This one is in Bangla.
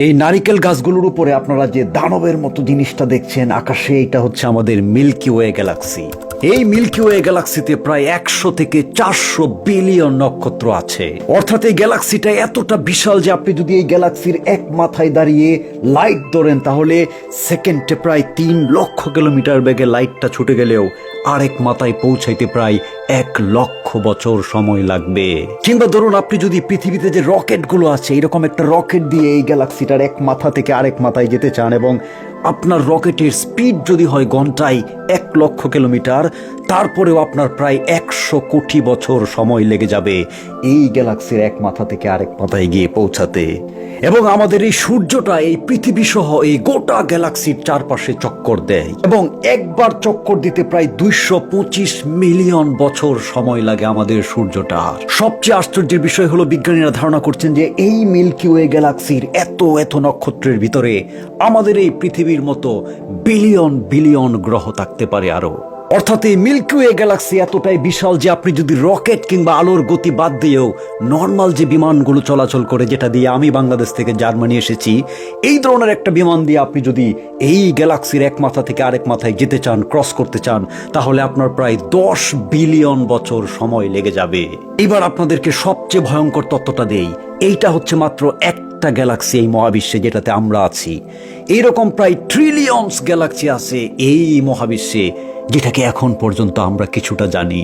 এই নারিকেল গাছগুলোর উপরে আপনারা যে দানবের মতো জিনিসটা দেখছেন আকাশে, এটা হচ্ছে আমাদের মিল্কি ওয়ে গ্যালাক্সি। এই মিল্কি ওয়ে গ্যালাক্সিতে প্রায় 100 থেকে 400 বিলিয়ন নক্ষত্র আছে। অর্থাৎ এই গ্যালাক্সিটা এতটা বিশাল যে আপনি যদি এই গ্যালাক্সির এক মাথায় দাঁড়িয়ে লাইট ধরেন তাহলে সেকেন্ডে প্রায় 3 লক্ষ কিলোমিটার বেগে লাইটটা ছুটে গেলেও আরেক মাথায় পৌঁছাইতে প্রায় 1 লক্ষ বছর সময় লাগবে। কিংবা ধরুন আপনি যদি পৃথিবীতে যে রকেটগুলো আছে এরকম একটা রকেট দিয়ে এই গ্যালাক্সিটার এক মাথা থেকে আরেক মাথায় যেতে চান এবং আপনার রকেটের স্পিড যদি হয় ঘন্টায় 1 লক্ষ কিলোমিটার, তারপরেও আপনার প্রায় 100 কোটি বছর সময় লেগে যাবে এই গ্যালাক্সির এক মাথা থেকে আরেক মাথায় গিয়ে পৌঁছাতে। এবং আমাদের এই সূর্যটা এই পৃথিবী সহ এই গোটা গ্যালাক্সির চারপাশে চক্কর দেয় এবং একবার চক্কর দিতে প্রায় 225 মিলিয়ন বছর সময় লাগে আমাদের সূর্যটার। সবচেয়ে আশ্চর্যের বিষয় হলো বিজ্ঞানীরা ধারণা করছেন যে এই মিল্কি ওয়ে গ্যালাক্সির এত এত নক্ষত্রের ভিতরে আমাদের এই পৃথিবীর মতো বিলিয়ন বিলিয়ন গ্রহ থাকতে পারে আরো। অর্থাৎ এই মিল্কি ওয়ে গ্যালাক্সি এতটাই বিশাল যে আপনি যদি রকেট কিংবা আলোর গতি বাদ দিয়েও নর্মাল যে বিমানগুলো চলাচল করে, যেটা দিয়ে আমি বাংলাদেশ থেকে জার্মানি এসেছি, এই ধরনের একটা বিমান দিয়ে আপনি যদি এই গ্যালাক্সির এক মাথা থেকে আরেক মাথায় যেতে চান, ক্রস করতে চান, তাহলে আপনার প্রায় 10 বিলিয়ন বছর সময় লেগে যাবে। এবার আপনাদেরকে সবচেয়ে ভয়ঙ্কর তত্ত্বটা দেই। এইটা হচ্ছে মাত্র একটা গ্যালাক্সি এই মহাবিশ্বে যেটাতে আমরা আছি। এইরকম প্রায় ট্রিলিয়নস গ্যালাক্সি আছে এই মহাবিশ্বে, যেটাকে এখন পর্যন্ত আমরা কিছুটা জানি।